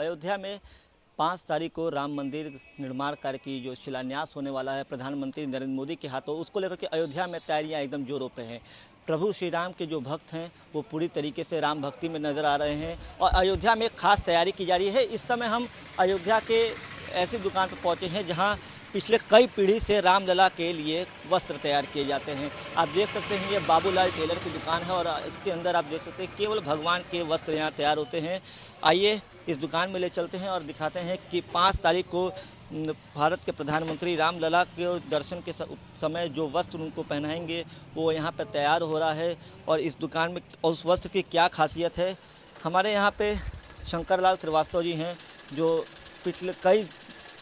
अयोध्या में 5 तारीख को राम मंदिर निर्माण कार्य की जो शिलान्यास होने वाला है प्रधानमंत्री नरेंद्र मोदी के हाथों, उसको लेकर के अयोध्या में तैयारियां एकदम जोरों पे हैं। प्रभु श्री राम के जो भक्त हैं वो पूरी तरीके से राम भक्ति में नज़र आ रहे हैं और अयोध्या में खास तैयारी की जा रही है। इस समय हम अयोध्या के ऐसी दुकान पर पहुँचे हैं जहाँ पिछले कई पीढ़ी से रामलला के लिए वस्त्र तैयार किए जाते हैं। आप देख सकते हैं ये बाबूलाल टेलर की दुकान है और इसके अंदर आप देख सकते हैं केवल भगवान के वस्त्र यहाँ तैयार होते हैं। आइए इस दुकान में ले चलते हैं और दिखाते हैं कि 5 तारीख को भारत के प्रधानमंत्री रामलला के दर्शन के समय जो वस्त्र उनको पहनाएंगे वो यहाँ पर तैयार हो रहा है और इस दुकान में उस वस्त्र की क्या खासियत है। हमारे यहाँ पे शंकरलाल श्रीवास्तव जी हैं जो पिछले कई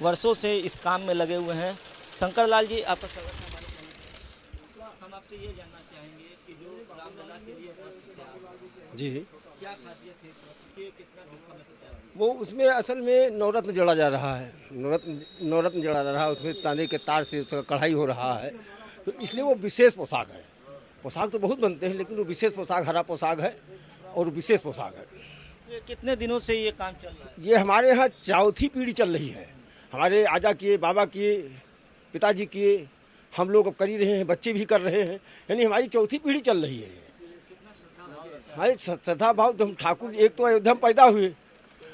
वर्षों से इस काम में लगे हुए हैं। शंकरलाल जी, आपका स्वागत है हमारे चैनल पर। हम आपसे ये जानना चाहेंगे कि जो रामलला के लिए वस्त्र तैयार जी क्या खासियत है, कितना समय से तैयार? वो उसमें असल में नवरत्न जड़ा जा रहा है, नवरत्न जड़ा जा रहा है, उसमें तांबे के तार से उसका कढ़ाई हो रहा है, तो इसलिए वो विशेष पोशाक है। पोशाक तो बहुत बनते हैं लेकिन वो विशेष पोशाक हरा पोशाक है और विशेष पोशाक है। ये कितने दिनों से ये काम चल रहा है? ये हमारे यहाँ चौथी पीढ़ी चल रही है। हमारे आजा किए, बाबा किए, पिताजी किए, हम लोग अब कर ही रहे हैं, बच्चे भी कर रहे हैं, यानी हमारी चौथी पीढ़ी चल रही है। हमारे श्रद्धा भाव, हम ठाकुर एक तो अयोध्या में पैदा हुए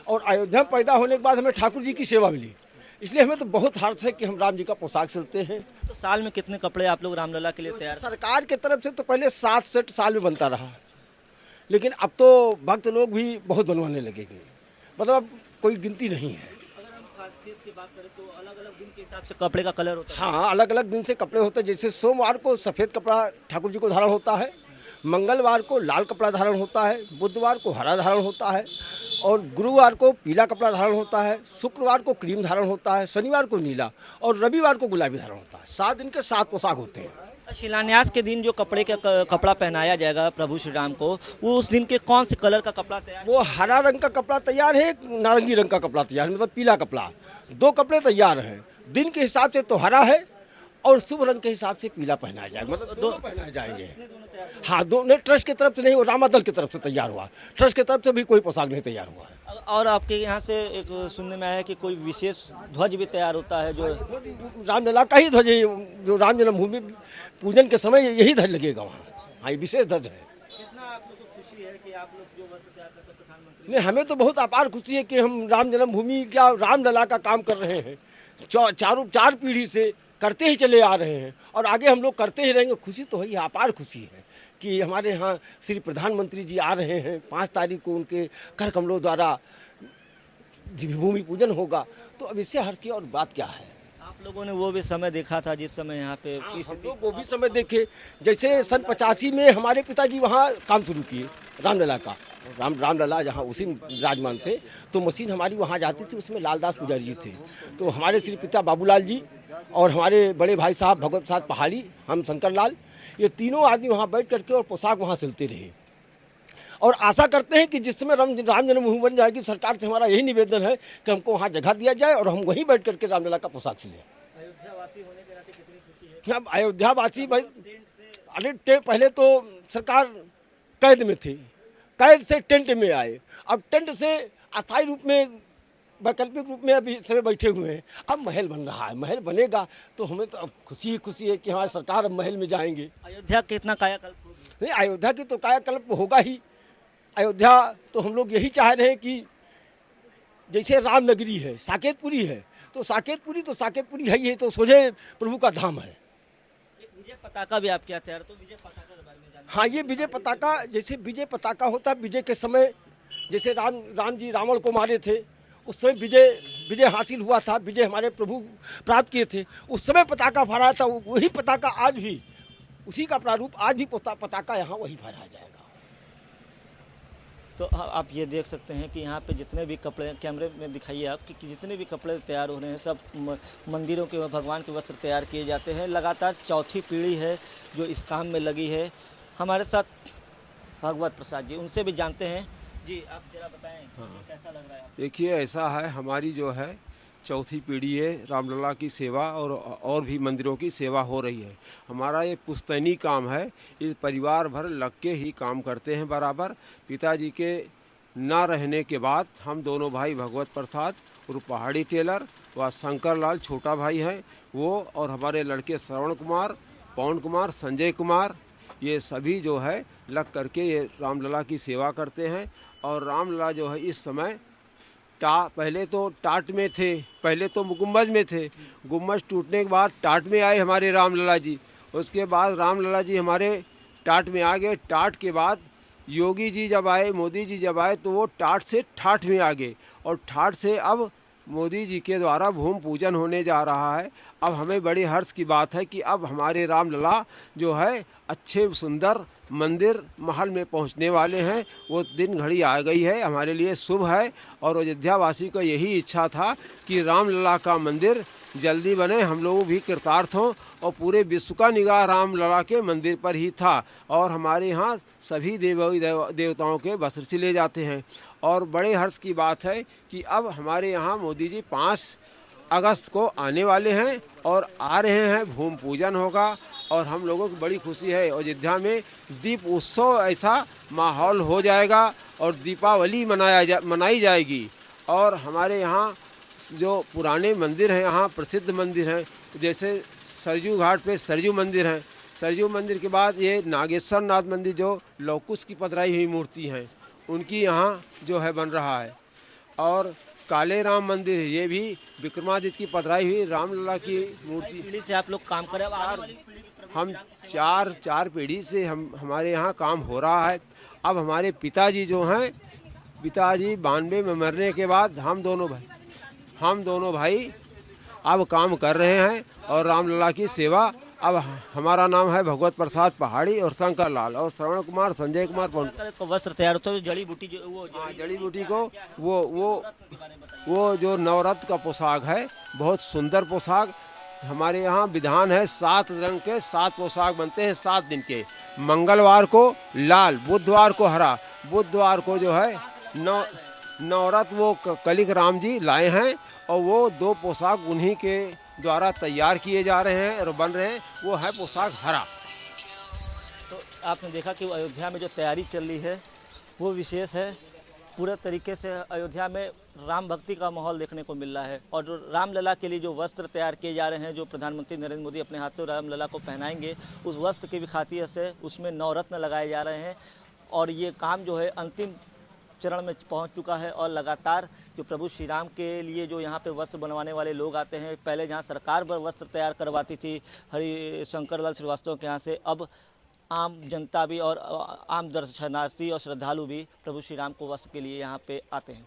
और अयोध्या में पैदा होने के बाद हमें ठाकुर जी की सेवा मिली, इसलिए हमें तो बहुत हर्ष है कि हम राम जी का पोशाक सिलते हैं। तो साल में कितने कपड़े आप लोग रामलला के लिए तैयार? सरकार की तरफ से तो पहले 7 सेट साल में बनता रहा, लेकिन अब तो भक्त लोग भी बहुत बनवाने लगेंगे, मतलब कोई गिनती नहीं है। अगर हम खासियत की बात करें तो अलग अलग दिन के हिसाब से कपड़े का कलर होता है? हाँ, अलग अलग दिन से कपड़े होते हैं। जैसे सोमवार को सफ़ेद कपड़ा ठाकुर जी को धारण होता है, मंगलवार को लाल कपड़ा धारण होता है, बुधवार को हरा धारण होता है और गुरुवार को पीला कपड़ा धारण होता है, शुक्रवार को क्रीम धारण होता है, शनिवार को नीला और रविवार को गुलाबी धारण होता है। 7 दिन के 7 पोशाक होते हैं। शिलान्यास के दिन जो कपड़ा पहनाया जाएगा प्रभु श्री राम को, वो उस दिन के कौन से कलर का कपड़ा तैयार? वो हरा रंग का कपड़ा तैयार है, नारंगी रंग का कपड़ा तैयार है, मतलब पीला कपड़ा। 2 कपड़े तैयार हैं। दिन के हिसाब से तो हरा है और शुभ रंग के हिसाब से पीला पहनाया जाएगा, मतलब दोनों पहनाए जाएंगे। हाँ, दोनों ट्रस्ट की तरफ से नहीं, वो रामादल की तरफ से तैयार हुआ, ट्रस्ट की तरफ से भी कोई पोशाक नहीं तैयार हुआ है। और आपके यहाँ से एक सुनने में आया कि कोई विशेष ध्वज भी तैयार होता है, जो रामलला का ही ध्वज है, जो राम जन्मभूमि पूजन के समय यही ध्वज लगेगा वहाँ। हाँ, ये विशेष ध्वज है। कितना आप लोग को खुशी है कि आप लोग जो वस्त्र तैयार करते हैं प्रधानमंत्री? नहीं, हमें तो बहुत अपार खुशी है कि हम राम जन्मभूमि क्या रामलला का काम कर रहे हैं। 4 पीढ़ी से करते ही चले आ रहे हैं और आगे हम लोग करते ही रहेंगे। खुशी तो है, अपार खुशी है कि हमारे यहाँ श्री प्रधानमंत्री जी आ रहे हैं। 5 तारीख को उनके कर कमलों द्वारा भूमि पूजन होगा, तो अब इससे हर्ष की और बात क्या है। आप लोगों ने वो भी समय देखा था जिस समय यहाँ पे हम लोग वो भी समय देखे। जैसे सन 85 में हमारे पिताजी वहाँ काम शुरू किए रामलला का। रामलला जहाँ उसी विराजमान थे, तो मशीन हमारी वहाँ जाती थी, उसमें लालदास पुजारी जी थे। तो हमारे श्री पिता बाबूलाल जी और हमारे बड़े भाई साहब भगवत साहब पहाड़ी, हम शंकरलाल, ये तीनों आदमी वहाँ बैठ करके और पोशाक वहाँ सिलते रहे और आशा करते हैं कि जिस समय राम जन्मभूमि बन जाएगी, सरकार से हमारा यही निवेदन है कि हमको वहाँ जगह दिया जाए और हम वहीं बैठ करके रामलला का पोशाक सिलें। अयोध्यावासी होने के नाते कितनी खुशी है? अब अयोध्यावासी भाई, अरे पहले तो सरकार कैद में थी, कैद से टेंट में आए, अब टेंट से अस्थायी रूप में, वैकल्पिक रूप में अभी समय बैठे हुए हैं। अब महल बन रहा है, महल बनेगा तो हमें तो अब खुशी ही खुशी है कि हमारी सरकार अब महल में जाएंगे। अयोध्या कितना कायाकल्प होगा? नहीं, अयोध्या की तो कायाकल्प होगा ही। अयोध्या तो हम लोग यही चाह रहे हैं कि जैसे रामनगरी है, साकेतपुरी है, तो साकेतपुरी है ही है, तो सोझे प्रभु का धाम है। एक विजय पताका भी आपके यहाँ तैयार, तो विजय पताका के बारे में जानना। हाँ, ये विजय पताका, जैसे विजय पताका होता है, विजय के समय जैसे राम जी रावण को मारे थे, उस समय विजय हासिल हुआ था, विजय हमारे प्रभु प्राप्त किए थे, उस समय पताका फहराया था। वही पताका आज भी, उसी का प्रारूप आज भी पताका यहाँ वही फहराया जाएगा। तो आप ये देख सकते हैं कि यहाँ पे जितने भी कपड़े, कैमरे में दिखाइए आप कि जितने भी कपड़े तैयार हो रहे हैं, सब मंदिरों के भगवान के वस्त्र तैयार किए जाते हैं। लगातार चौथी पीढ़ी है जो इस काम में लगी है। हमारे साथ भगवत प्रसाद जी, उनसे भी जानते हैं। जी, आप जरा बताएं कैसा लग रहा है? देखिए, ऐसा है, हमारी जो है चौथी पीढ़ी है, रामलला की सेवा और भी मंदिरों की सेवा हो रही है। हमारा ये पुश्तैनी काम है, इस परिवार भर लग के ही काम करते हैं बराबर। पिताजी के ना रहने के बाद हम दोनों भाई भगवत प्रसाद और पहाड़ी टेलर व शंकर लाल छोटा भाई हैं, वो और हमारे लड़के श्रवण कुमार, पवन कुमार, संजय कुमार, ये सभी जो है लग करके ये रामलला की सेवा करते हैं। और रामलला जो है इस समय पहले तो टाट में थे, पहले तो गुम्बज में थे, गुम्बज टूटने के बाद टाट में आए हमारे रामलला जी। उसके बाद रामलला जी हमारे टाट में आ गए। टाट के बाद योगी जी जब आए, मोदी जी जब आए, तो वो टाट से ठाठ में आ गए। और ठाठ से अब मोदी जी के द्वारा भूमि पूजन होने जा रहा है। अब हमें बड़ी हर्ष की बात है कि अब हमारे रामलला जो है अच्छे सुंदर मंदिर महल में पहुंचने वाले हैं। वो दिन घड़ी आ गई है, हमारे लिए शुभ है। और अयोध्यावासी को यही इच्छा था कि रामलला का मंदिर जल्दी बने, हम लोग भी कृतार्थ हों। और पूरे विश्व का निगाह रामलला के मंदिर पर ही था। और हमारे यहाँ सभी देवताओं के वस्त्र सिले जाते हैं। और बड़े हर्ष की बात है कि अब हमारे यहाँ मोदी जी 5 अगस्त को आने वाले हैं और आ रहे हैं, भूमि पूजन होगा। और हम लोगों को बड़ी खुशी है, अयोध्या में दीप उत्सव ऐसा माहौल हो जाएगा और दीपावली मनाई जाएगी। और हमारे यहाँ जो पुराने मंदिर हैं, यहाँ प्रसिद्ध मंदिर हैं, जैसे सरजू घाट पे सरजू मंदिर हैं। सरजू मंदिर के बाद ये नागेश्वर नाथ मंदिर जो लौकुश की पधराई हुई मूर्ति हैं, उनकी यहाँ जो है बन रहा है। और काले राम मंदिर, ये भी विक्रमादित्य की पधराई हुई रामलला की मूर्ति। पीढ़ी से आप लोग काम कर रहे हैं? हम चार पीढ़ी से हमारे यहाँ काम हो रहा है। अब हमारे पिताजी जो हैं, पिताजी 92 में मरने के बाद हम दोनों भाई अब काम कर रहे हैं। और रामलला की सेवा, अब हमारा नाम है भगवत प्रसाद पहाड़ी और शंकर लाल और श्रवण कुमार, संजय कुमार, तो वस्त्र तैयार होता है, जड़ी बूटी जो वो जड़ी बूटी को वो जो नवरत्न का पोशाक है, बहुत सुंदर पोशाक। हमारे यहाँ विधान है 7 रंग के 7 पोशाक बनते हैं 7 दिन के। मंगलवार को लाल, बुधवार को हरा, बुधवार को जो है नवरत्न वो कलिक राम जी लाए हैं। और वो 2 पोशाक उन्हीं के द्वारा तैयार किए जा रहे हैं और बन रहे हैं, वो है पोशाक हरा। तो आपने देखा कि अयोध्या में जो तैयारी चल रही है वो विशेष है। पूरे तरीके से अयोध्या में राम भक्ति का माहौल देखने को मिल रहा है। और जो रामलला के लिए जो वस्त्र तैयार किए जा रहे हैं, जो प्रधानमंत्री नरेंद्र मोदी अपने हाथों रामलला को पहनाएंगे, उस वस्त्र की भी खातिर से उसमें नवरत्न लगाए जा रहे हैं। और ये काम जो है अंतिम चरण में पहुंच चुका है। और लगातार जो प्रभु श्री राम के लिए जो यहाँ पे वस्त्र बनवाने वाले लोग आते हैं, पहले जहाँ सरकार वस्त्र तैयार करवाती थी शंकर लाल श्रीवास्तव के यहाँ से, अब आम जनता भी और आम दर्शनार्थी और श्रद्धालु भी प्रभु श्री राम को वस्त्र के लिए यहाँ पे आते हैं।